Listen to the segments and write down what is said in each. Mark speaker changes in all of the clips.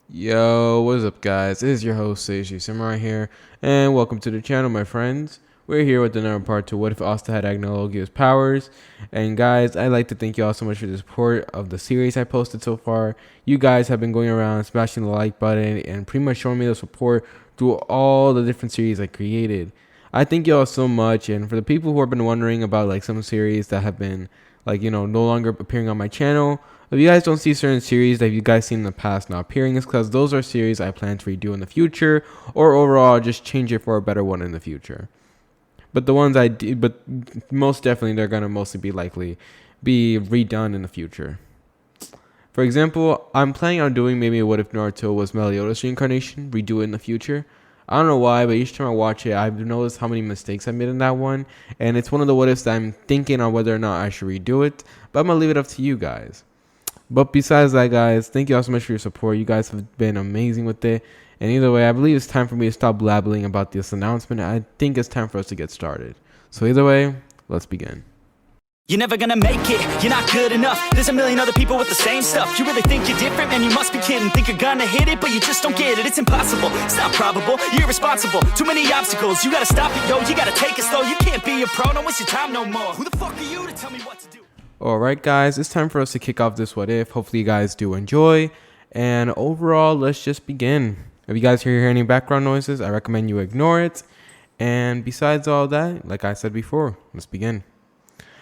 Speaker 1: Yo, what is up, guys? It is your host, Seiji Samurai here, and welcome to the channel, my friends. We're here with another part to What If Asta had Acnologia's powers. And guys, I'd like to thank you all so much for the support of the series I posted so far. You guys have been going around smashing the like button and pretty much showing me the support through all the different series I created. I thank you all so much, and for the people who have been wondering about like some series that have been no longer appearing on my channel. If you guys don't see certain series that you guys seen in the past not appearing, it's because those are series I plan to redo in the future, or overall just change it for a better one in the future. But the ones I did, but most definitely they're gonna mostly be likely be redone in the future. For example, I'm planning on doing maybe What If Naruto was Meliodas reincarnation, redo it in the future. I don't know why, but each time I watch it, I've noticed how many mistakes I made in that one, and it's one of the what ifs that I'm thinking on whether or not I should redo it. But I'm gonna leave it up to you guys. But besides that, guys, thank you all so much for your support. You guys have been amazing with it. And either way, I believe it's time for me to stop blabbling about this announcement. I think it's time for us to get started. So either way, let's begin.
Speaker 2: You're never gonna make it, you're not good enough. There's a million other people with the same stuff. You really think you're different, man, you must be kidding. Think you're gonna hit it, but you just don't get it. It's impossible, it's not probable, you're irresponsible. Too many obstacles, you gotta stop it, yo. You gotta take it slow, you can't be a pro. Don't waste your time no more. Who the fuck are you to tell me what to do?
Speaker 1: Alright, guys, it's time for us to kick off this what if. Hopefully you guys do enjoy. And overall, let's just begin. If you guys hear any background noises, I recommend you ignore it. And besides all that, like I said before, let's begin.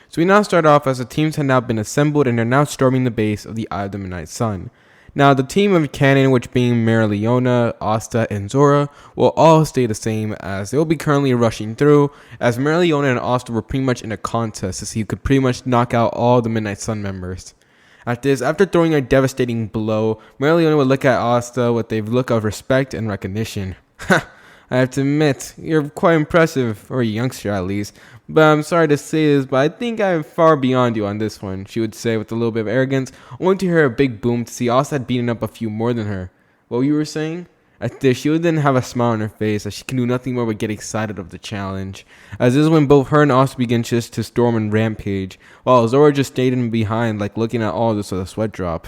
Speaker 1: So we now start off as the teams have now been assembled and are now storming the base of the Eye of the Midnight Sun. Now the team of canon, which being Leona, Asta, and Zora, will all stay the same as they will be currently rushing through, as Leona and Asta were pretty much in a contest to see who could pretty much knock out all the Midnight Sun members. At this, after throwing a devastating blow, Leona would look at Asta with a look of respect and recognition. Ha! I have to admit, you're quite impressive, for a youngster at least. But I'm sorry to say this, but I think I'm far beyond you on this one, she would say with a little bit of arrogance, only to hear a big boom to see Asta had beaten up a few more than her. What you were saying? At this, she would then have a smile on her face as she can do nothing more but get excited of the challenge. As this is when both her and Asta begin just to storm and rampage, while Zora just stayed in behind like looking at all this with a sweat drop.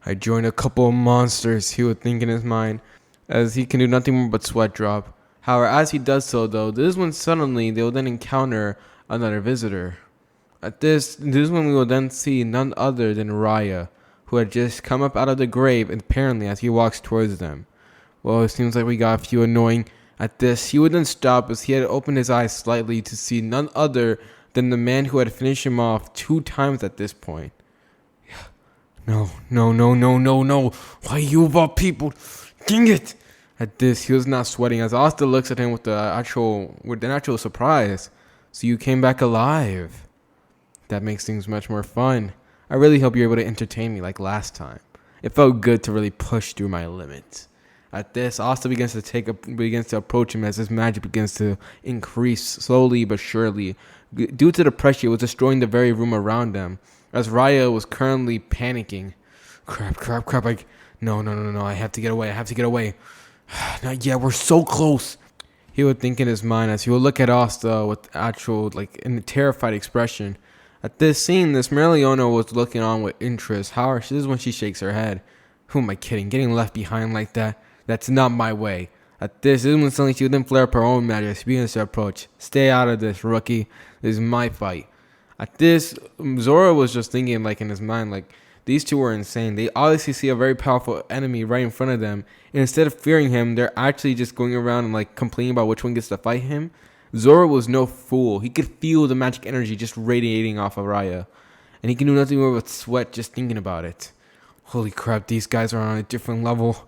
Speaker 1: I joined a couple of monsters, he would think in his mind, as he can do nothing more but sweat drop. However, as he does so, though, this is when suddenly they will then encounter another visitor. This is when we will then see none other than Raya, who had just come up out of the grave, apparently, as he walks towards them. Well, it seems like we got a few annoying. At this, he would then stop as he had opened his eyes slightly to see none other than the man who had finished him off 2 times at this point. No. Why you of all people? Dang it! At this, he was not sweating as Asta looks at him with an actual surprise. So you came back alive. That makes things much more fun. I really hope you're able to entertain me like last time. It felt good to really push through my limits. At this, Asta begins to approach him as his magic begins to increase slowly but surely. Due to the pressure, it was destroying the very room around them. As Raya was currently panicking. Crap. No. I have to get away. Not yet, we're so close. He would think in his mind as he would look at Asta with in a terrified expression. At this scene, this Leona was looking on with interest. However, this is when she shakes her head. Who am I kidding? Getting left behind like that? That's not my way. At this is when suddenly she would then flare up her own magic. She begins to approach. Stay out of this, rookie. This is my fight. At this, Zora was just thinking in his mind these two were insane. They obviously see a very powerful enemy right in front of them. And instead of fearing him, they're actually just going around and complaining about which one gets to fight him. Zora was no fool. He could feel the magic energy just radiating off of Raya. And he can do nothing more but sweat just thinking about it. Holy crap, these guys are on a different level.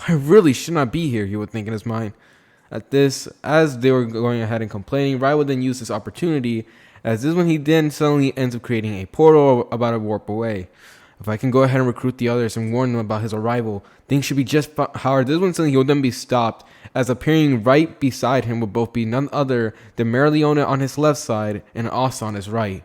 Speaker 1: I really should not be here, he would think in his mind. At this, as they were going ahead and complaining, Raya would then use this opportunity, as this is when he then suddenly ends up creating a portal about a warp away. If I can go ahead and recruit the others and warn them about his arrival, things should be just fine. However, this one suddenly he will then be stopped, as appearing right beside him will both be none other than Leona on his left side and Asta on his right.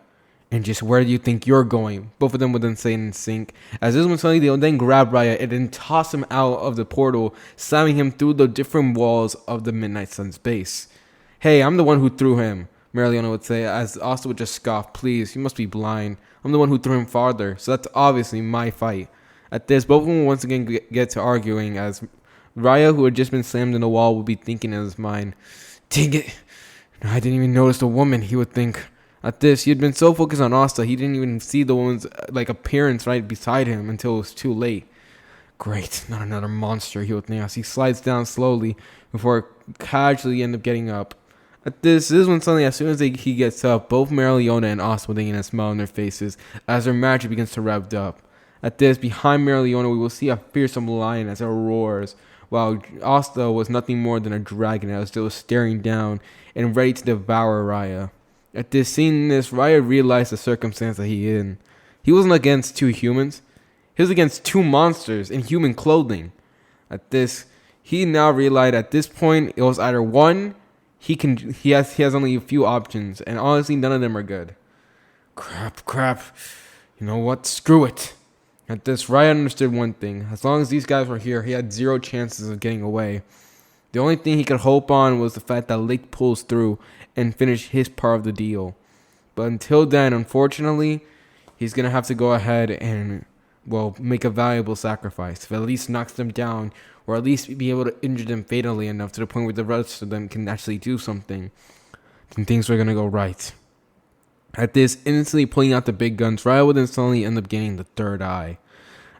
Speaker 1: And just where do you think you're going? Both of them would then say in sync, as this one suddenly they will then grab Raya and then toss him out of the portal, slamming him through the different walls of the Midnight Sun's base. Hey, I'm the one who threw him, Leona would say, as Asta would just scoff. Please, you must be blind. I'm the one who threw him farther, so that's obviously my fight. At this, both of them once again get to arguing as Raya, who had just been slammed in the wall, would be thinking in his mind, dang it, I didn't even notice the woman, he would think. At this, he had been so focused on Asta, he didn't even see the woman's appearance right beside him until it was too late. Great, not another monster, he would think as he slides down slowly before casually end up getting up. At this is when suddenly, as soon as he gets up, both Mereoleona and Asta will begin to smile on their faces as their magic begins to rev up. At this, behind Mereoleona, we will see a fearsome lion as it roars, while Asta was nothing more than a dragon as it was staring down and ready to devour Raya. At this, seeing this, Raya realized the circumstance that he in. He wasn't against two humans. He was against two monsters in human clothing. At this, he now realized at this point it was either one, he has only a few options, and honestly none of them are good. Crap. You know what? Screw it. At this, Raya understood one thing. As long as these guys were here, he had zero chances of getting away. The only thing he could hope on was the fact that Lake pulls through and finish his part of the deal. But until then, unfortunately, he's going to have to go ahead and, make a valuable sacrifice. If at least knocks them down, or at least be able to injure them fatally enough to the point where the rest of them can actually do something, then things are going to go right. At this, instantly pulling out the big guns, Raya would then suddenly end up getting the third eye.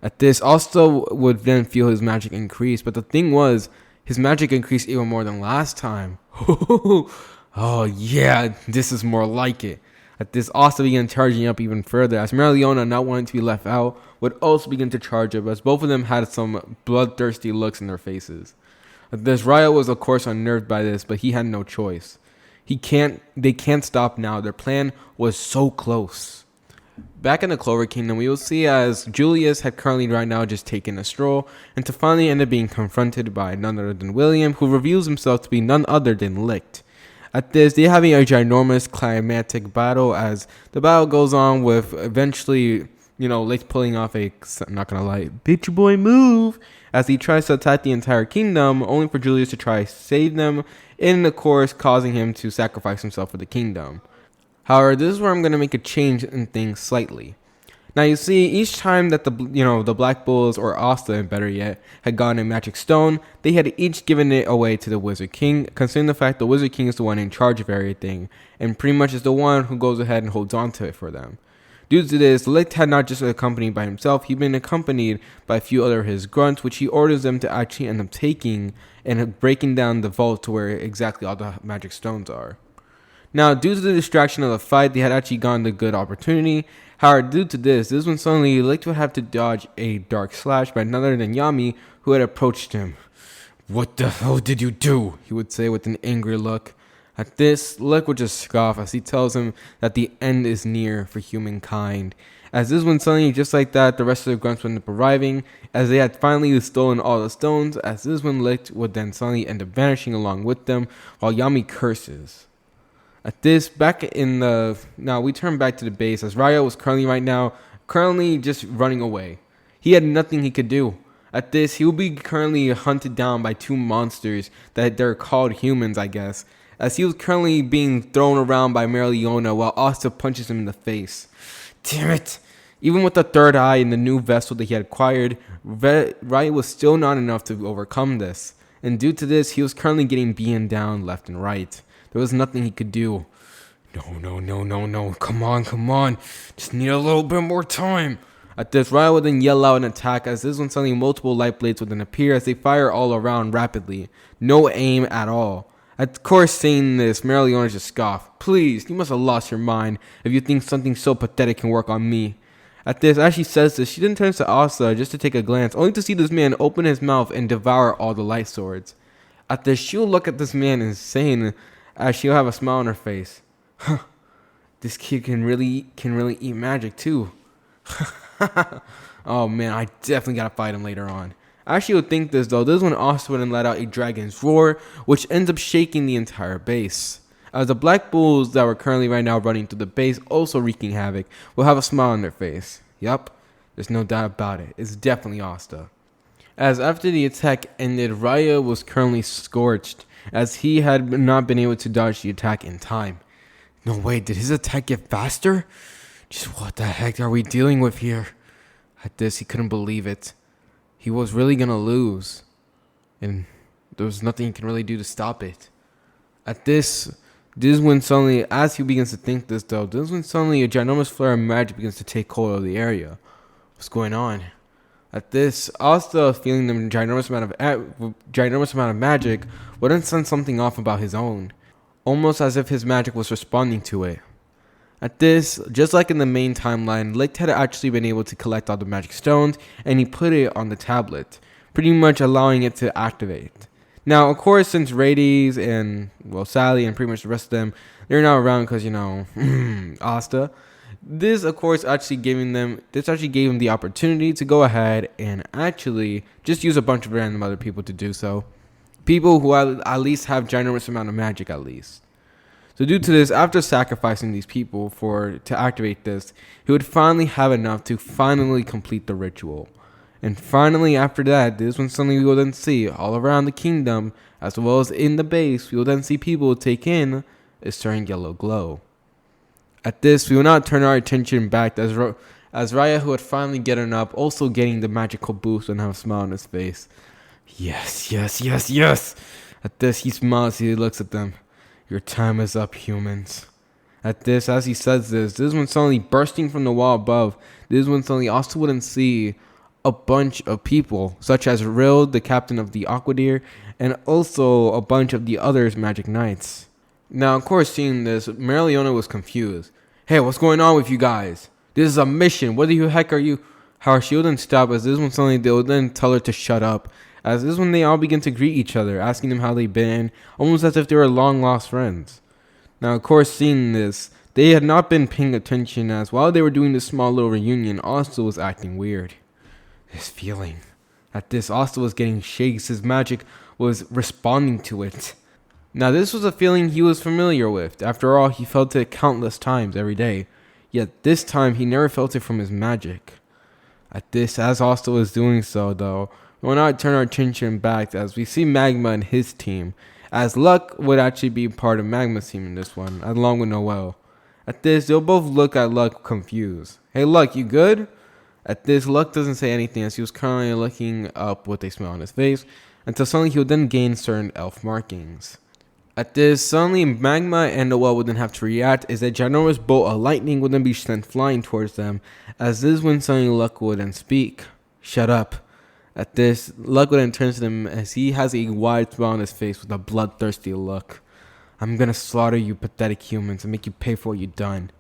Speaker 1: At this, Asta would then feel his magic increase, but the thing was, his magic increased even more than last time. Oh yeah, this is more like it. At this, Asta began charging up even further, as Mereoleona, not wanting to be left out, would also begin to charge up, as both of them had some bloodthirsty looks in their faces. At this, Raya was of course unnerved by this, but he had no choice. They can't stop now. Their plan was so close. Back in the Clover Kingdom, we will see as Julius had currently right now just taken a stroll, and to finally end up being confronted by none other than William, who reveals himself to be none other than Licht. At this, they're having a ginormous climatic battle as the battle goes on with eventually, Licht pulling off a, I'm not gonna lie, bitch boy move as he tries to attack the entire kingdom, only for Julius to try to save them, and of course causing him to sacrifice himself for the kingdom. However, this is where I'm going to make a change in things slightly. Now you see, each time that the Black Bulls, or Asta better yet, had gotten a magic stone, they had each given it away to the Wizard King, considering the fact the Wizard King is the one in charge of everything, and pretty much is the one who goes ahead and holds on to it for them. Due to this, Licht had not just accompanied by himself, he'd been accompanied by a few other of his grunts, which he orders them to actually end up taking and breaking down the vault to where exactly all the magic stones are. Now, due to the distraction of the fight, they had actually gotten the good opportunity. However, due to this is when suddenly Licht would have to dodge a dark slash by none other than Yami, who had approached him. "What the hell did you do?" he would say with an angry look. At this, Licht would just scoff as he tells him that the end is near for humankind. As this when suddenly, just like that, the rest of the grunts would end up arriving, as they had finally stolen all the stones, as this when Licht would then suddenly end up vanishing along with them, while Yami curses. At this, now we turn back to the base, as Raya was currently just running away. He had nothing he could do. At this, he will be currently hunted down by two monsters that they're called humans, I guess, as he was currently being thrown around by Mereoleona while Asta punches him in the face. Damn it! Even with the third eye and the new vessel that he had acquired, Raya was still not enough to overcome this. And due to this, he was currently getting beaten down left and right. There was nothing he could do. No. Come on. Just need a little bit more time. At this, Raya would then yell out an attack, as this one suddenly multiple light blades would then appear as they fire all around rapidly. No aim at all. Of course, saying this, Mereoleona just scoffed. "Please, you must have lost your mind if you think something so pathetic can work on me." At this, as she says this, she then turns to Asta just to take a glance, only to see this man open his mouth and devour all the light swords. At this, she'll look at this man insane, as she'll have a smile on her face. Huh, this kid can really eat magic too. Oh man, I definitely gotta fight him later on. I actually would think this though. This is when Asta would let out a dragon's roar, which ends up shaking the entire base. As the Black Bulls that were currently right now running through the base, also wreaking havoc, will have a smile on their face. Yup, there's no doubt about it. It's definitely Asta. As after the attack ended, Raya was currently scorched, as he had not been able to dodge the attack in time. No way, did his attack get faster? Just what the heck are we dealing with here? At this, he couldn't believe it. He was really gonna lose, and there was nothing he could really do to stop it. At this is when suddenly, as he begins to think this though, this is when suddenly a ginormous flare of magic begins to take hold of the area. What's going on? At this, Asta, feeling the ginormous amount of magic, would then sense something off about his own, almost as if his magic was responding to it. At this, just like in the main timeline, Licht had actually been able to collect all the magic stones, and he put it on the tablet, pretty much allowing it to activate. Now, of course, since Rades and, well, Sally and pretty much the rest of them, they're not around because, Asta. This, of course, actually gave him the opportunity to go ahead and actually just use a bunch of random other people to do so. People who at least have ginormous amount of magic, at least. So due to this, after sacrificing these people to activate this, he would finally have enough to finally complete the ritual. And finally, after that, this is when suddenly we will then see all around the kingdom, as well as in the base, we will then see people take in a certain yellow glow. At this, we will not turn our attention back as Raya, who had finally gotten up, also getting the magical boost and have a smile on his face. Yes. At this, he smiles as he looks at them. Your time is up, humans. At this, as he says this is when suddenly bursting from the wall above, this is when suddenly Asta wouldn't see a bunch of people, such as Rill, the captain of the Aquadeer, and also a bunch of the other magic knights. Now, of course, seeing this, Marileona was confused. Hey, what's going on with you guys? This is a mission. What the heck are you? How she wouldn't stop, as this is when suddenly they would then tell her to shut up. As this is when they all begin to greet each other, asking them how they've been, almost as if they were long lost friends. Now, of course, seeing this, they had not been paying attention, as while they were doing this small little reunion, Asta was acting weird. This feeling. At this, Asta was getting shakes. His magic was responding to it. Now, this was a feeling he was familiar with. After all, he felt it countless times every day. Yet this time, he never felt it from his magic. At this, as Asta was doing so, though, we will not turn our attention back as we see Magma and his team, as Luck would actually be part of Magma's team in this one, along with Noelle. At this, they'll both look at Luck confused. Hey Luck, you good? At this, Luck doesn't say anything as he was currently looking up with a smile on his face, until suddenly he would then gain certain elf markings. At this, suddenly Magma and Noelle would then have to react as a ginormous bolt of lightning would then be sent flying towards them, as this is when suddenly Luck would then speak. Shut up. At this, Luck would then turn to them as he has a wide smile on his face with a bloodthirsty look. I'm gonna slaughter you pathetic humans and make you pay for what you've done.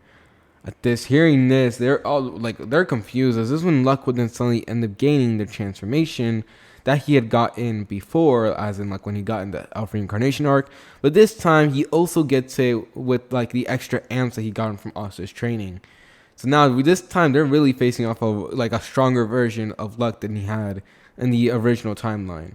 Speaker 1: At this, hearing this, they're confused as this is when Luck would then suddenly end up gaining the transformation that he had gotten before, as in like when he got in the Elf Reincarnation arc. But this time, he also gets it with like the extra amps that he got from Asta's training. So now, this time, they're really facing off of like a stronger version of Luck than he had in the original timeline.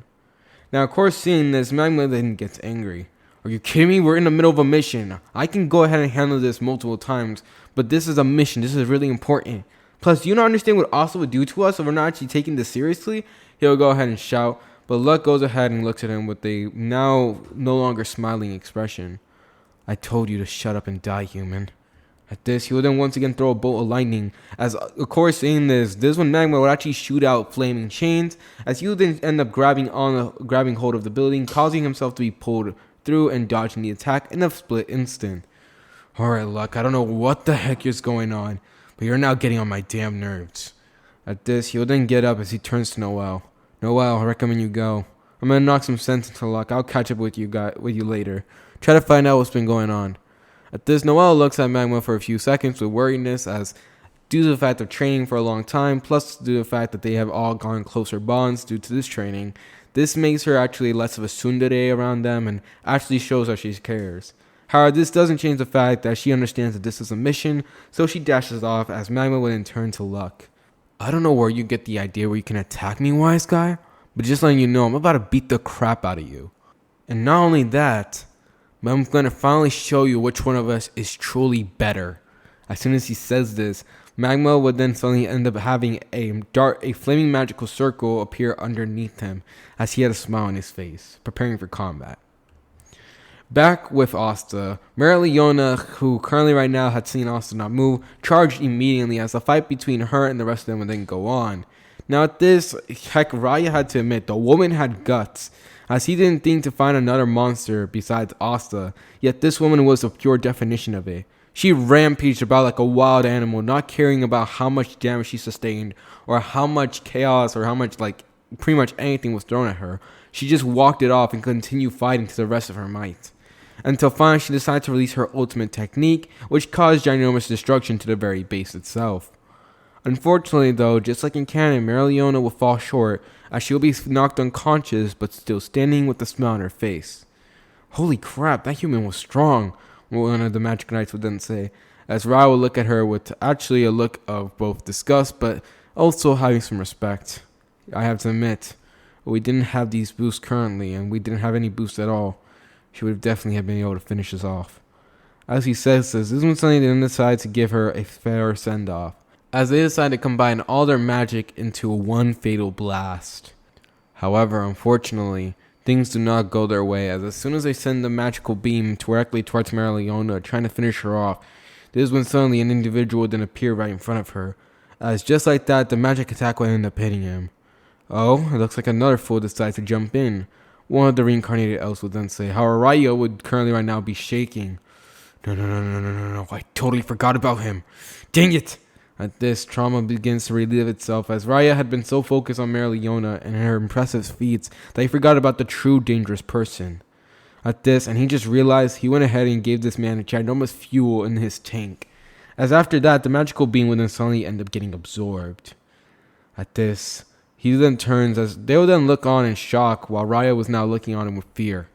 Speaker 1: Now, of course, seeing this, Magma then gets angry. Are you kidding me? We're in the middle of a mission. I can go ahead and handle this multiple times, but this is a mission. This is really important. Plus, do you not understand what Asta would do to us if we're not actually taking this seriously? He'll go ahead and shout, but Luck goes ahead and looks at him with a now no longer smiling expression. I told you to shut up and die, human. At this, he would then once again throw a bolt of lightning. As, of course, seeing this is when Magma would actually shoot out flaming chains, as he would then end up grabbing hold of the building, causing himself to be pulled through and dodging the attack in a split instant. Alright, Luck, I don't know what the heck is going on, but you're now getting on my damn nerves. At this, he will then get up as he turns to Noelle. Noelle, I recommend you go. I'm gonna knock some sense into Luck. I'll catch up with you later. Try to find out what's been going on. At this, Noelle looks at Magma for a few seconds with worriedness, as due to the fact of training for a long time, plus due to the fact that they have all gone closer bonds due to this training, this makes her actually less of a tsundere around them and actually shows that she cares. However, this doesn't change the fact that she understands that this is a mission, so she dashes off as Magma would in turn to Luck. I don't know where you get the idea where you can attack me, wise guy, but just letting you know, I'm about to beat the crap out of you. And not only that, but I'm going to finally show you which one of us is truly better. As soon as he says this, Magma would then suddenly end up having a flaming magical circle appear underneath him as he had a smile on his face, preparing for combat. Back with Asta, Leona, who currently right now had seen Asta not move, charged immediately as the fight between her and the rest of them would then go on. Now at this, heck, Raya had to admit the woman had guts, as he didn't think to find another monster besides Asta, yet this woman was the pure definition of it. She rampaged about like a wild animal, not caring about how much damage she sustained, or how much chaos, or how much, like, pretty much anything was thrown at her. She just walked it off and continued fighting to the rest of her might. Until finally she decided to release her ultimate technique, which caused ginormous destruction to the very base itself. Unfortunately though, just like in canon, Leona will fall short, as she will be knocked unconscious but still standing with a smile on her face. Holy crap, that human was strong, one of the magic knights would then say, as Raya would look at her with actually a look of both disgust but also having some respect. I have to admit, we didn't have these boosts currently, and we didn't have any boosts at all. She would have definitely have been able to finish us off. As he says this is when suddenly they then decide to give her a fair send-off, as they decide to combine all their magic into one fatal blast. However, unfortunately, things do not go their way, as soon as they send the magical beam directly towards Leona, trying to finish her off, this is when suddenly an individual would then appear right in front of her, as just like that, the magic attack would end up hitting him. Oh, it looks like another fool decides to jump in. One of the reincarnated elves would then say, however, Raya would currently right now be shaking. No, I totally forgot about him. Dang it! At this, trauma begins to relive itself, as Raya had been so focused on Leona and her impressive feats that he forgot about the true dangerous person. At this, and he just realized, he went ahead and gave this man a ginormous fuel in his tank, as after that, the magical beam would then suddenly end up getting absorbed. At this, he then turns, as they will then look on in shock, while Raya was now looking on him with fear.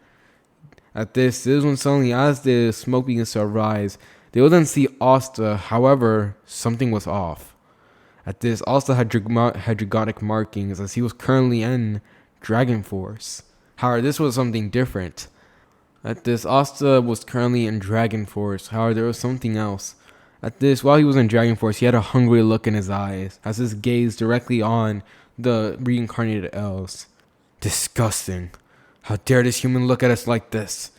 Speaker 1: At this is when suddenly, as the smoke begins to arise, they will then see Asta. However, something was off. At this, Asta had dragonic markings, as he was currently in Dragon Force. However, this was something different. At this, Asta was currently in Dragon Force. However, there was something else. At this, while he was in Dragon Force, he had a hungry look in his eyes, as his gaze directly on the reincarnated elves. Disgusting. How dare this human look at us like this?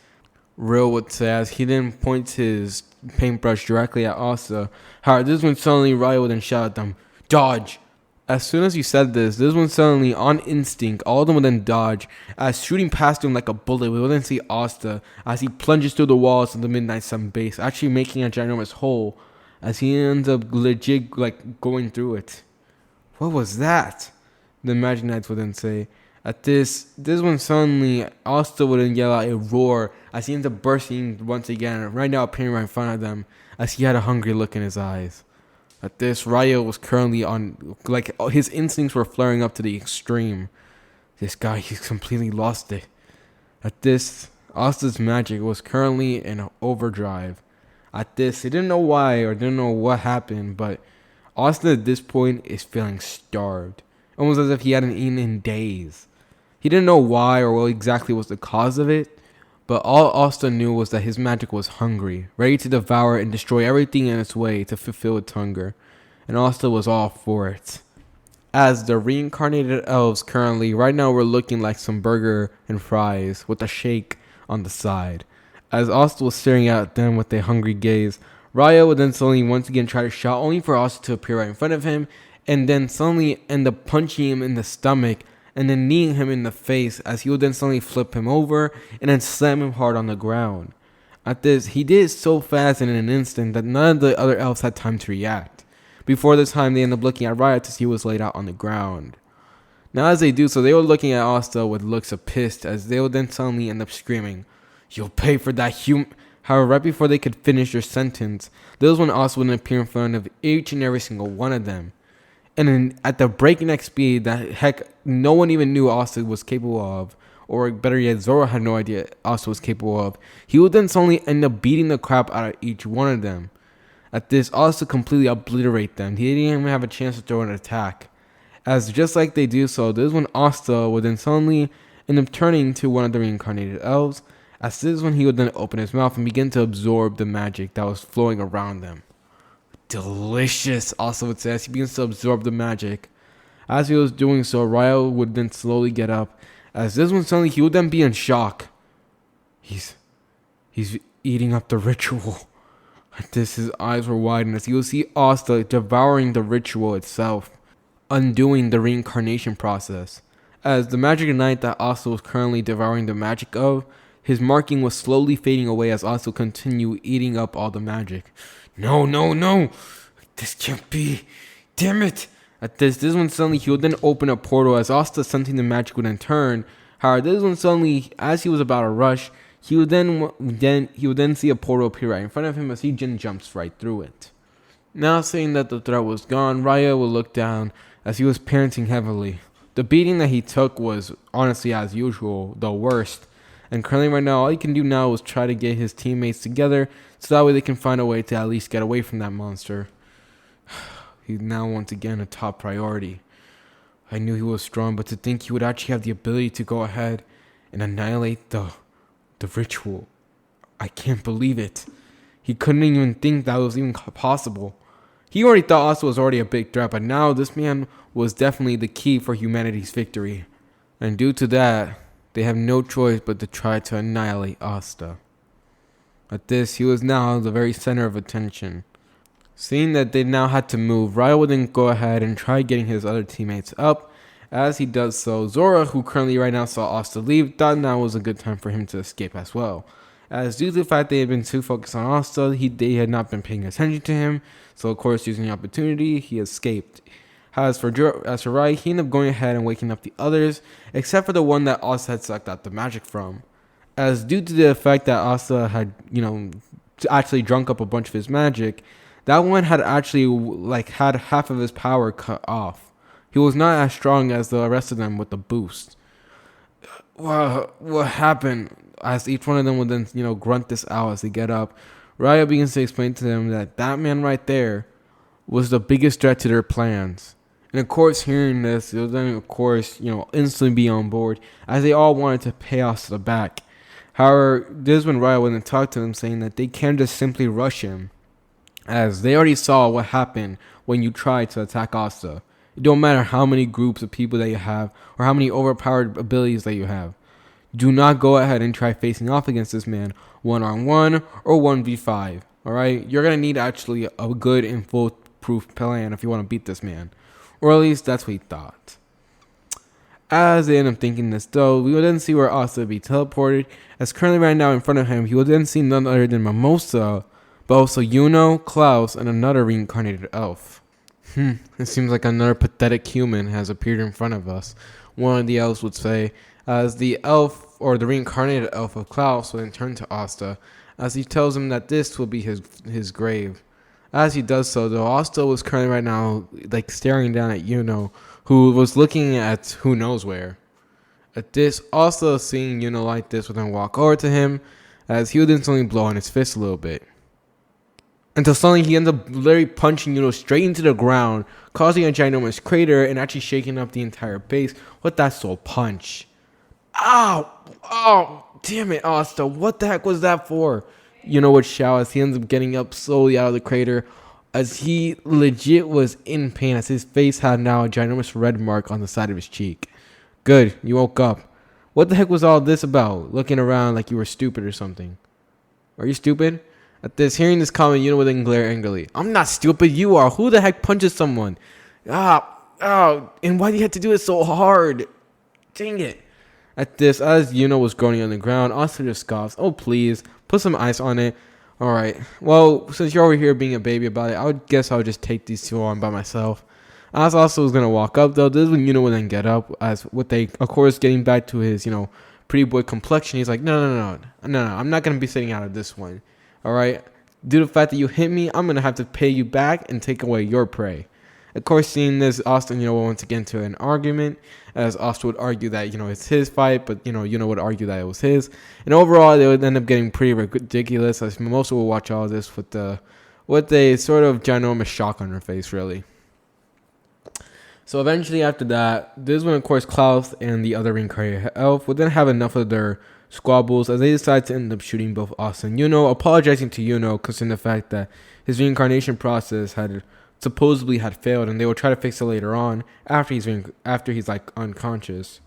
Speaker 1: Real would say, as he then points his paintbrush directly at Asta. However, this is when suddenly Raya would then shout at them, dodge! As soon as he said this is when suddenly, on instinct, all of them would then dodge, as shooting past him like a bullet, we would then see Asta, as he plunges through the walls of the Midnight Sun base, actually making a ginormous hole, as he ends up legit, like, going through it. What was that? The Magic Knights would then say. At this when suddenly Asta would then yell out a roar, as he ends up bursting once again, right now appearing right in front of them, as he had a hungry look in his eyes. At this, Raya was currently on, like, his instincts were flaring up to the extreme. This guy, he's completely lost it. At this, Asta's magic was currently in overdrive. At this, he didn't know why or didn't know what happened, but Asta at this point is feeling starved, almost as if he hadn't eaten in days. He didn't know why or what exactly was the cause of it, but all Asta knew was that his magic was hungry, ready to devour and destroy everything in its way to fulfill its hunger, and Asta was all for it. As the reincarnated elves currently, right now, were looking like some burger and fries with a shake on the side. As Asta was staring at them with a hungry gaze, Raya would then suddenly once again try to shout, only for Asta to appear right in front of him, and then suddenly end up punching him in the stomach, and then kneeing him in the face, as he would then suddenly flip him over and then slam him hard on the ground. At this, he did it so fast and in an instant that none of the other elves had time to react. Before this time, they end up looking at Raya to see who was laid out on the ground. Now as they do so, they were looking at Asta with looks of pissed, as they would then suddenly end up screaming, "You'll pay for that, human." However, right before they could finish their sentence, this was when Asta would appear in front of each and every single one of them. And then at the breakneck speed that, heck, no one even knew Asta was capable of, or better yet, Zoro had no idea Asta was capable of, he would then suddenly end up beating the crap out of each one of them. At this, Asta completely obliterate them. He didn't even have a chance to throw an attack. As just like they do so, this is when Asta would then suddenly end up turning to one of the reincarnated elves, as this is when he would then open his mouth and begin to absorb the magic that was flowing around them. Delicious, Asta would say, as he begins to absorb the magic. As he was doing so, Raya would then slowly get up, as this one suddenly he would then be in shock. He's He's eating up the ritual. At this, his eyes were widened as you will see Asta devouring the ritual itself, undoing the reincarnation process. As the magic knight that Asta was currently devouring the magic of, his marking was slowly fading away as Asta continued eating up all the magic. No, no, no! This can't be! Damn it! At this is when suddenly he would then open a portal as Asta sensing the magic would then turn. However, this is when suddenly, as he was about to rush, he would then see a portal appear right in front of him as he jumps right through it. Now seeing that the threat was gone, Raya would look down as he was panting heavily. The beating that he took was honestly, as usual, the worst. And currently right now, all he can do now is try to get his teammates together so that way they can find a way to at least get away from that monster. He's now once again a top priority. I knew he was strong, but to think he would actually have the ability to go ahead and annihilate the ritual. I can't believe it. He couldn't even think that was even possible. He already thought Asta was already a big threat, but now this man was definitely the key for humanity's victory. And due to that, they have no choice but to try to annihilate Asta. At this, he was now the very center of attention. Seeing that they now had to move, Raya would then go ahead and try getting his other teammates up. As he does so, Zora, who currently right now saw Asta leave, thought now was a good time for him to escape as well. As due to the fact they had been too focused on Asta, they had not been paying attention to him, so of course using the opportunity, he escaped. As for Raya, he ended up going ahead and waking up the others, except for the one that Asta had sucked out the magic from. As due to the effect that Asta had, actually drunk up a bunch of his magic, that one had actually had half of his power cut off. He was not as strong as the rest of them with the boost. What happened? As each one of them would then, grunt this out as they get up, Raya begins to explain to them that man right there was the biggest threat to their plans. And of course, hearing this, they would then, of course, instantly be on board, as they all wanted to pay Asta back. However, this is when Raya went and talked to them, saying that they can't just simply rush him, as they already saw what happened when you tried to attack Asta. It don't matter how many groups of people that you have, or how many overpowered abilities that you have. Do not go ahead and try facing off against this man 1-on-1 or 1v5. Alright? You're going to need actually a good and foolproof plan if you want to beat this man. Or at least that's what he thought. As they end up thinking this though, we will then see where Asta will be teleported. As currently right now in front of him, he will then see none other than Mimosa, but also Yuno, Klaus, and another reincarnated elf. It seems like another pathetic human has appeared in front of us, one of the elves would say, as the elf, or the reincarnated elf of Klaus, will then turn to Asta, as he tells him that this will be his grave. As he does so, though, Asta was currently right now, staring down at Yuno, who was looking at who knows where. At this, Asta, seeing Yuno like this, would then walk over to him, as he would then suddenly blow on his fist a little bit. Until suddenly he ends up literally punching Yuno straight into the ground, causing a ginormous crater and actually shaking up the entire base with that soul punch. Ow! Oh, damn it, Asta. What the heck was that for? Yuno would shout as he ends up getting up slowly out of the crater, as he legit was in pain as his face had now a ginormous red mark on the side of his cheek. Good, you woke up. What the heck was all this about? Looking around like you were stupid or something. Are you stupid? At this, hearing this comment, Yuno would then glare angrily. I'm not stupid, you are. Who the heck punches someone? And why do you have to do it so hard? Dang it. At this, as Yuno was groaning on the ground, Asta just scoffs. Oh, please, put some ice on it. Alright, well, since you're over here being a baby about it, I would guess I would just take these two on by myself. As Asta was going to walk up, though, this is when Yuno would then get up, as with of course, getting back to his, pretty boy complexion. He's like, no, I'm not going to be sitting out of this one. Alright, due to the fact that you hit me, I'm going to have to pay you back and take away your prey. Of course, seeing this, Asta and Yuno went to get into an argument, as Asta would argue that, it's his fight, but, Yuno would argue that it was his. And overall, they would end up getting pretty ridiculous, as Mimosa will watch all this with a sort of ginormous shock on her face, really. So eventually after that, this is when, of course, Klaus and the other reincarnated elf would then have enough of their squabbles, as they decide to end up shooting both Asta and Yuno, apologizing to Yuno concerning the fact that his reincarnation process had supposedly failed, and they will try to fix it later on after he's unconscious.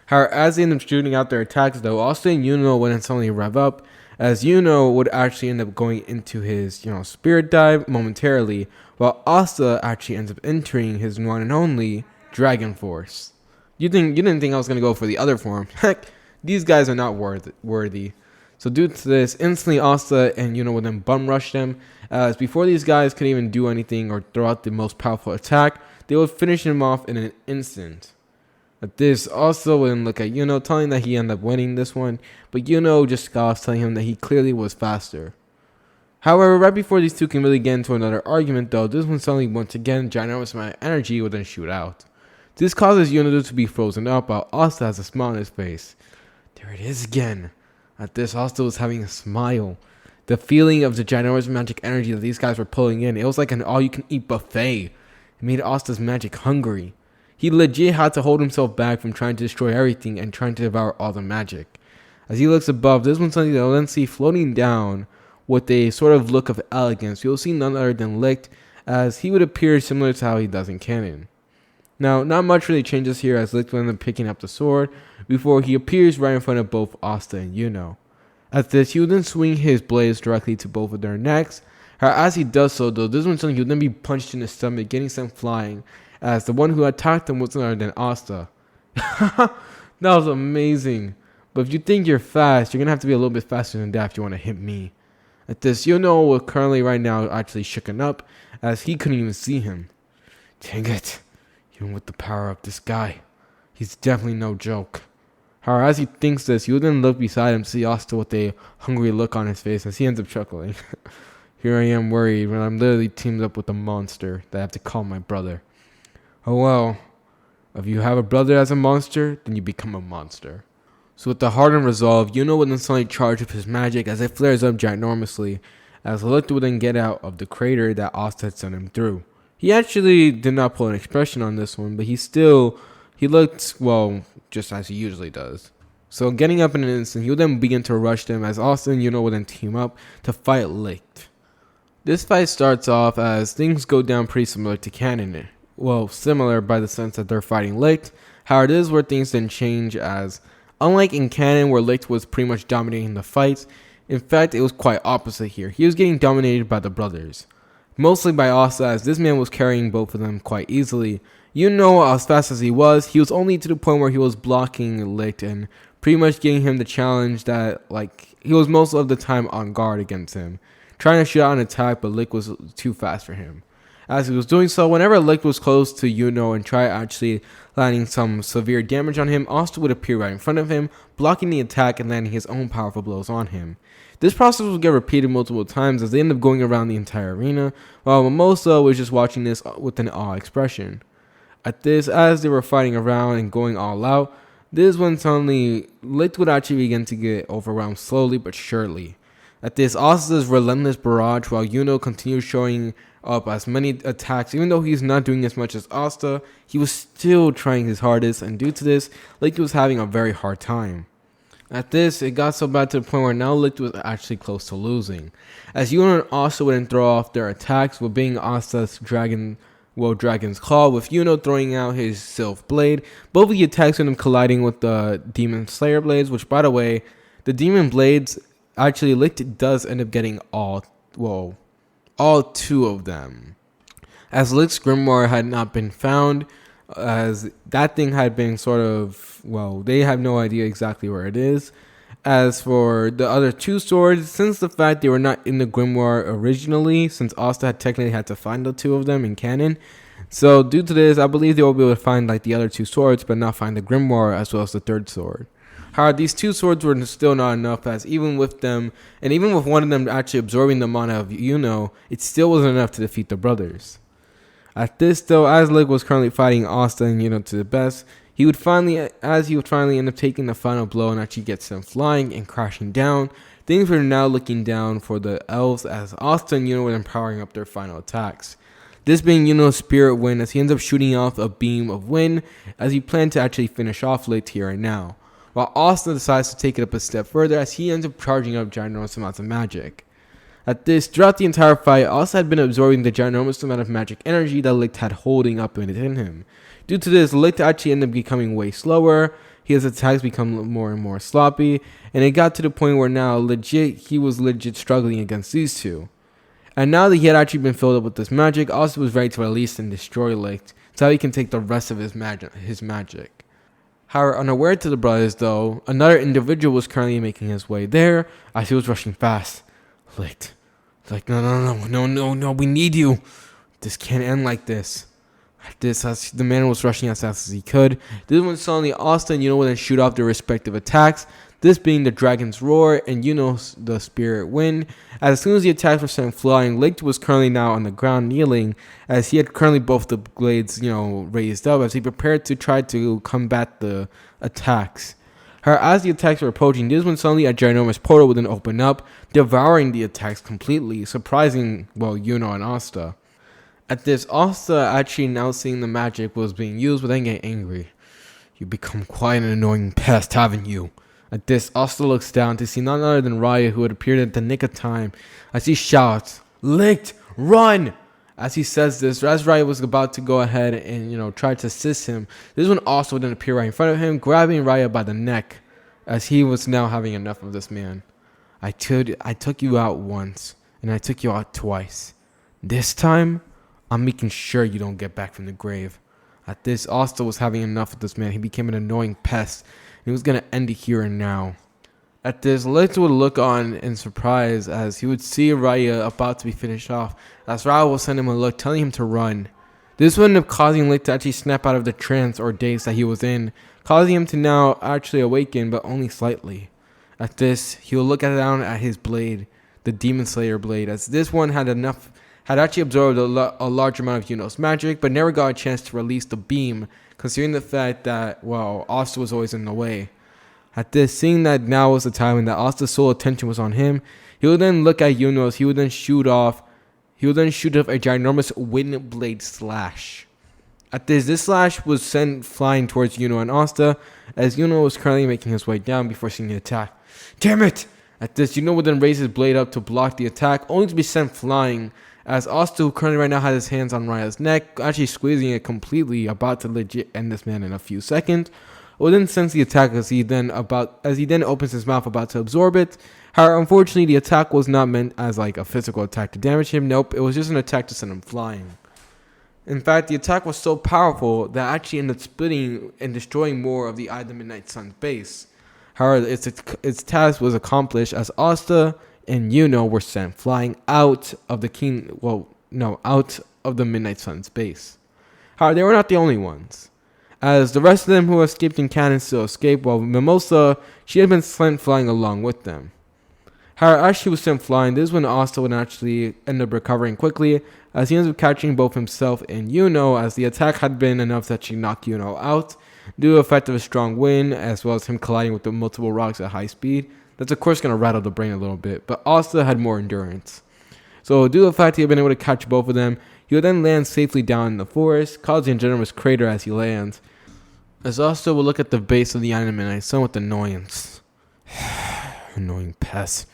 Speaker 1: However, as they end up shooting out their attacks, though, Asta and Yuno would then suddenly rev up, as would actually end up going into his spirit dive momentarily, while Asta actually ends up entering his one and only Dragon Force. You didn't think I was gonna go for the other form? Heck, these guys are not worthy. So due to this, instantly Asta and would then bum rush them, as before these guys could even do anything or throw out the most powerful attack, they would finish him off in an instant. At this, Asta would then look at telling that he ended up winning this one, but just scoffs, telling him that he clearly was faster. However, right before these two can really get into another argument though, this one suddenly once again ginormous amount of energy would then shoot out. This causes to be frozen up while Asta has a smile on his face. There it is again. At this, Asta was having a smile. The feeling of the ginormous magic energy that these guys were pulling in, it was like an all-you-can-eat buffet. It made Asta's magic hungry. He legit had to hold himself back from trying to destroy everything and trying to devour all the magic. As he looks above, this one's something that you'll then see floating down with a sort of look of elegance. You'll see none other than Licht, as he would appear similar to how he does in canon. Now, not much really changes here, as Licht will end up picking up the sword before he appears right in front of both Asta and At this, he would then swing his blades directly to both of their necks. As he does so, though, this one's something he would then be punched in the stomach, getting sent flying, as the one who attacked him was none other than Asta. That was amazing. But if you think you're fast, you're going to have to be a little bit faster than that if you want to hit me. At this, was currently right now actually shooken up, as he couldn't even see him. Dang it. Even with the power of this guy, he's definitely no joke. However, as he thinks this, he would then look beside him to see Asta with a hungry look on his face, as he ends up chuckling. Here I am worried when I'm literally teamed up with a monster that I have to call my brother. Oh well, if you have a brother as a monster, then you become a monster. So with the hardened resolve, would then suddenly charge with his magic as it flares up ginormously, as Licht would then get out of the crater that Asta had sent him through. He actually did not pull an expression on this one, but he looked, well, just as he usually does. So getting up in an instant, he would then begin to rush them as Asta and would then team up to fight Licht. This fight starts off as things go down pretty similar to canon. Well, similar by the sense that they're fighting Licht. However, this is where things then change, as unlike in canon where Licht was pretty much dominating the fights, in fact it was quite opposite here. He was getting dominated by the brothers. Mostly by Asta, as this man was carrying both of them quite easily. As fast as he was only to the point where he was blocking Licht and pretty much giving him the challenge that, he was most of the time on guard against him, trying to shoot out an attack, but Licht was too fast for him. As he was doing so, whenever Licht was close to and try actually landing some severe damage on him, Asta would appear right in front of him, blocking the attack and landing his own powerful blows on him. This process will get repeated multiple times as they end up going around the entire arena, while Mimosa was just watching this with an awe expression. At this, as they were fighting around and going all out, this is when suddenly Licht would actually begin to get overwhelmed slowly but surely. At this, Asta's relentless barrage, while continues showing up as many attacks, even though he's not doing as much as Asta, he was still trying his hardest, and due to this, Licht was having a very hard time. At this, it got so bad to the point where now Licht was actually close to losing, as and Asta would throw off their attacks with being Asta's Dragon's Claw, with throwing out his Sylph Blade, both of the attacks with him colliding with the Demon Slayer Blades, which by the way, the Demon Blades, actually Licht does end up getting all two of them, as Licht's Grimoire had not been found, as that thing had been they have no idea exactly where it is. As for the other two swords, since the fact they were not in the Grimoire originally, since Asta had technically had to find the two of them in canon, so due to this, I believe they will be able to find the other two swords, but not find the Grimoire as well as the third sword. However, these two swords were still not enough, as even with them, and even with one of them actually absorbing the mana of it still wasn't enough to defeat the brothers. At this though, as Licht was currently fighting Asta and to the best, he would finally end up taking the final blow and actually get sent flying and crashing down. Things were now looking down for the elves, as Asta and were empowering up their final attacks. This being Spirit Wind, as he ends up shooting off a beam of wind as he planned to actually finish off Licht here and now, while Asta decides to take it up a step further as he ends up charging up ginormous amounts of magic. At this, throughout the entire fight, Asta had been absorbing the ginormous amount of magic energy that Licht had holding up within him. Due to this, Licht actually ended up becoming way slower. his attacks become more and more sloppy, and it got to the point where now he was legit struggling against these two. And now that he had actually been filled up with this magic, Asta was ready to release and destroy Licht so he can take the rest of his magic. However, unaware to the brothers though, another individual was currently making his way there as he was rushing fast. Licht, no, we need you. This can't end like this. As the man was rushing as fast as he could. This when suddenly Asta and would then shoot off their respective attacks. This being the Dragon's Roar and the Spirit Wind. As soon as the attacks were sent flying, Licht was currently now on the ground kneeling, as he had currently both the blades raised up as he prepared to try to combat the attacks. However, as the attacks were approaching, this when suddenly a ginormous portal would then open up, devouring the attacks completely, surprising and Asta. At this, Asta actually now seeing the magic was being used would then get angry. You become quite an annoying pest, haven't you? At this, Asta looks down to see none other than Raya, who had appeared at the nick of time, as he shouts, Licht, run! As he says this, as Raya was about to go ahead and, try to assist him, this is when Asta would then appear right in front of him, grabbing Raya by the neck, as he was now having enough of this man. I took you out once, and I took you out twice. This time, I'm making sure you don't get back from the grave. At this, Asta was having enough of this man. He became an annoying pest. He was going to end it here and now. At this, Licht would look on in surprise as he would see Raya about to be finished off, as Raya will send him a look telling him to run. This would end up causing Licht to actually snap out of the trance or daze that he was in, causing him to now actually awaken, but only slightly. At this, he will look down at his blade, the Demon Slayer blade, as this one had actually absorbed a large amount of Yuno's magic, but never got a chance to release the beam, considering the fact that, Asta was always in the way. At this, seeing that now was the time when that Asta's sole attention was on him, he would then look at Yuno's, he would then shoot off a ginormous wind blade slash. At this slash was sent flying towards Yuno and Asta, as Yuno was currently making his way down before seeing the attack. Damn it! At this, Yuno would then raise his blade up to block the attack, only to be sent flying, as Asta, who currently right now has his hands on Raya's neck, actually squeezing it completely, about to legit end this man in a few seconds, will then sense the attack as he then opens his mouth about to absorb it. However, unfortunately, the attack was not meant as a physical attack to damage him. Nope, it was just an attack to send him flying. In fact, the attack was so powerful that actually ended up splitting and destroying more of the Eye of the Midnight Sun's base. However, its task was accomplished as Asta and Yuno were sent flying out of the Midnight Sun's base. However, they were not the only ones, as the rest of them who escaped in canon still escaped, while Mimosa, she had been sent flying along with them. However, as she was sent flying, this is when Asta would actually end up recovering quickly, as he ends up catching both himself and Yuno, as the attack had been enough that she knocked Yuno out, due to the effect of a strong wind, as well as him colliding with the multiple rocks at high speed. That's of course going to rattle the brain a little bit, but Asta had more endurance. So due to the fact he had been able to catch both of them, he would then land safely down in the forest, causing a generous crater as he lands. As Asta will look at the base of the Eye of the Midnight Sun with annoyance. Annoying pest.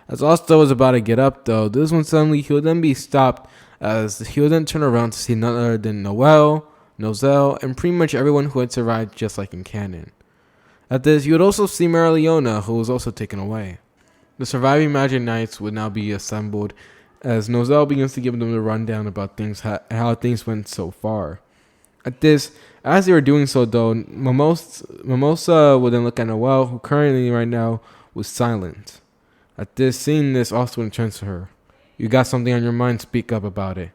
Speaker 1: As Asta was about to get up though, this one suddenly he would then be stopped, as he would then turn around to see none other than Nozel, and pretty much everyone who had survived just like in canon. At this, you would also see Marileona, who was also taken away. The surviving Magic Knights would now be assembled, as Nozel begins to give them the rundown about how things went so far. At this, as they were doing so though, Mimosa would then look at Noel, who currently right now was silent. At this, seeing this, Asta would turn to her. You got something on your mind, speak up about it.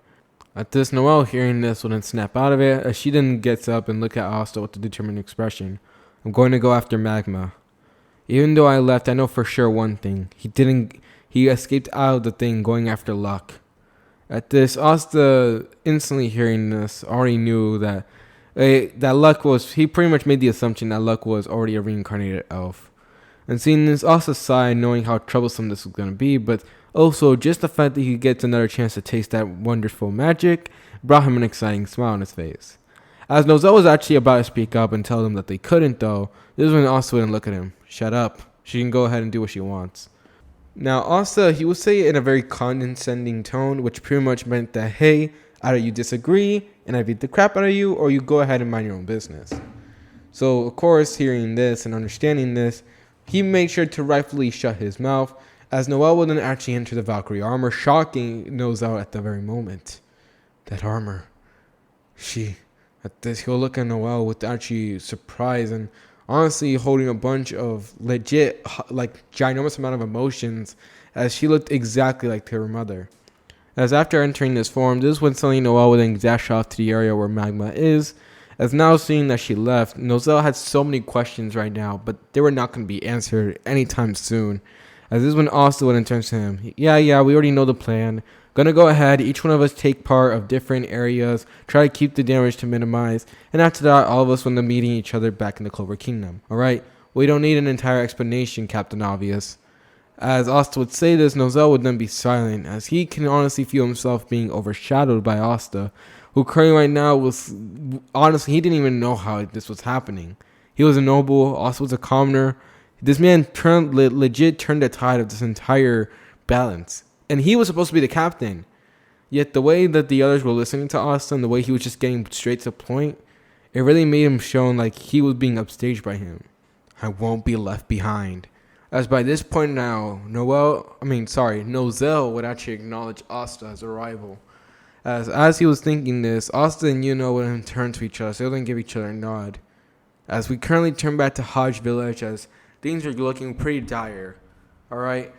Speaker 1: At this, Noel, hearing this, would then snap out of it, as she then gets up and look at Asta with a determined expression. I'm going to go after Magma. Even though I left, I know for sure one thing. He escaped out of the thing going after Luck. At this, Asta, instantly hearing this, already knew that Luck was, he pretty much made the assumption that Luck was already a reincarnated elf. And seeing this, Asta sighed, knowing how troublesome this was going to be, but also just the fact that he gets another chance to taste that wonderful magic brought him an exciting smile on his face. As Nozel was actually about to speak up and tell them that they couldn't though, this is when Asta wouldn't look at him. Shut up. She can go ahead and do what she wants. Now Asta, he would say it in a very condescending tone, which pretty much meant that, hey, either you disagree and I beat the crap out of you, or you go ahead and mind your own business. So, of course, hearing this and understanding this, he made sure to rightfully shut his mouth, as Noel would then actually enter the Valkyrie armor, shocking Noel at the very moment. That armor. At this, he'll look at Noel with actually surprise and honestly holding a bunch of legit, like, ginormous amount of emotions, as she looked exactly like her mother. As after entering this form, this is when suddenly Noel would then dash off to the area where Magma is. As now seeing that she left, Nozel had so many questions right now, but they were not going to be answered anytime soon. As this is when Asta would then turn to him. Yeah, we already know the plan. Gonna go ahead, each one of us take part of different areas, try to keep the damage to minimize, and after that, all of us will be meeting each other back in the Clover Kingdom. Alright, we don't need an entire explanation, Captain Obvious. As Asta would say this, Nozel would then be silent, as he can honestly feel himself being overshadowed by Asta, who currently right now was, honestly, he didn't even know how this was happening. He was a noble, Asta was a commoner. This man legit turned the tide of this entire balance. And he was supposed to be the captain. Yet the way that the others were listening to Asta and the way he was just getting straight to the point, it really made him shown like he was being upstaged by him. I won't be left behind. As by this point now, Nozel would actually acknowledge Asta as a rival. As he was thinking this, Asta and Yuno would then turn to each other, so they would give each other a nod. As we currently turn back to Hodge Village, as things are looking pretty dire. Alright?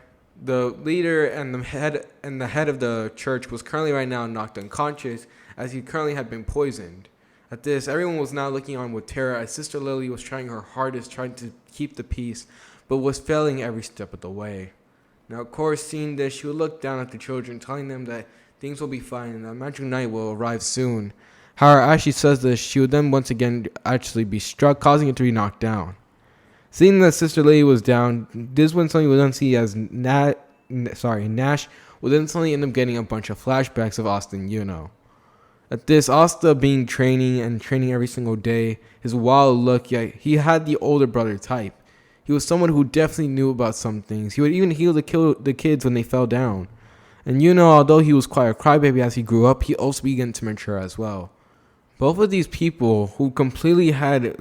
Speaker 1: The leader and the head of the church was currently right now knocked unconscious, as he currently had been poisoned. At this, everyone was now looking on with terror, as Sister Lily was trying her hardest, trying to keep the peace, but was failing every step of the way. Now, of course, seeing this, she would look down at the children, telling them that things will be fine and that magic night will arrive soon. However, as she says this, she would then once again actually be struck, causing it to be knocked down. Seeing that Sister Lily was down, this one suddenly would then see as Nash would then suddenly end up getting a bunch of flashbacks of Asta and Yuno. At this, Asta being training every single day, his wild look, yet he had the older brother type. He was someone who definitely knew about some things. He would even heal the kids when they fell down. And although he was quite a crybaby as he grew up, he also began to mature as well. Both of these people who completely had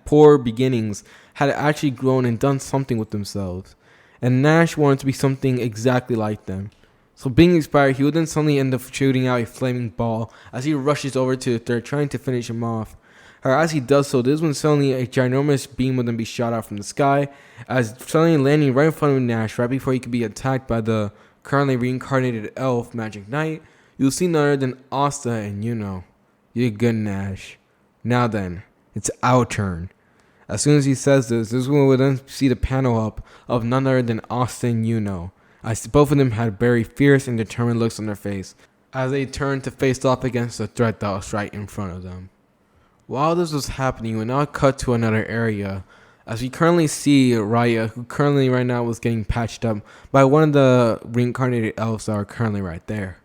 Speaker 1: poor beginnings had actually grown and done something with themselves. And Nash wanted to be something exactly like them. So being inspired, he would then suddenly end up shooting out a flaming ball as he rushes over to the third, trying to finish him off. However, as he does so, this is when suddenly a ginormous beam would then be shot out from the sky, as suddenly landing right in front of Nash right before he could be attacked by the currently reincarnated elf Magic Knight. You'll see none other than Asta and Yuno. You're good, Nash. Now then, it's our turn. As soon as he says this is when we'll then see the panel up of none other than Asta and Yuno. As both of them had very fierce and determined looks on their face, as they turned to face off against the threat that was right in front of them. While this was happening, we now cut to another area, as we currently see Raya, who currently right now was getting patched up by one of the reincarnated elves that are currently right there.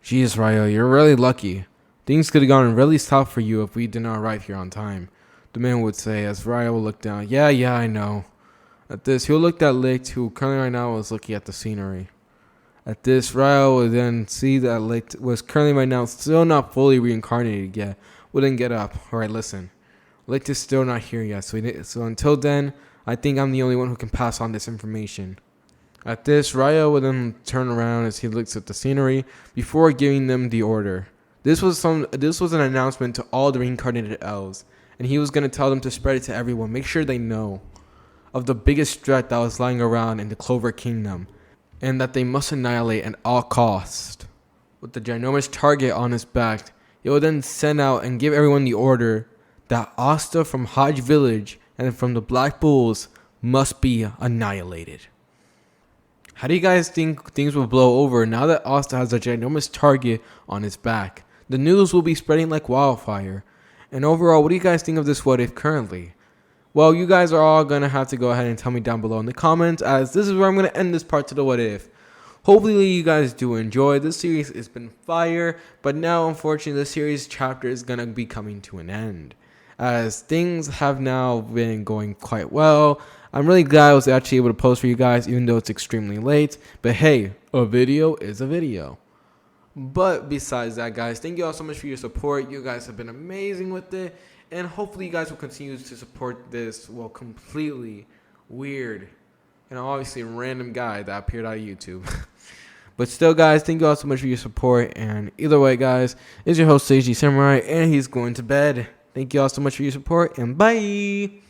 Speaker 1: Jeez, Raya, you're really lucky. Things could have gone really south for you if we did not arrive here on time, the man would say as Raya will look down. Yeah, I know. At this, he'll look at Licht, who currently right now was looking at the scenery. At this, Raya will then see that Licht was currently right now still not fully reincarnated yet. Will then get up. Alright, listen. Licht is still not here yet, so until then, I think I'm the only one who can pass on this information. At this, Raya will then turn around as he looks at the scenery before giving them the order. This was an announcement to all the reincarnated elves, and he was going to tell them to spread it to everyone, make sure they know of the biggest threat that was lying around in the Clover Kingdom, and that they must annihilate at all costs. With the ginormous target on his back, he will then send out and give everyone the order that Asta from Hodge Village and from the Black Bulls must be annihilated. How do you guys think things will blow over now that Asta has a ginormous target on his back? The news will be spreading like wildfire. And overall, what do you guys think of this what if currently? Well, you guys are all going to have to go ahead and tell me down below in the comments, as this is where I'm going to end this part to the what if. Hopefully you guys do enjoy. This series has been fire, but now unfortunately the series chapter is going to be coming to an end, as things have now been going quite well. I'm really glad I was actually able to post for you guys, even though it's extremely late. But hey, a video is a video. But besides that, guys, thank you all so much for your support. You guys have been amazing with it. And hopefully you guys will continue to support this, well, completely weird and obviously random guy that appeared out of YouTube. But still, guys, thank you all so much for your support. And either way, guys, it's your host, Seiji Samurai, and he's going to bed. Thank you all so much for your support, and bye.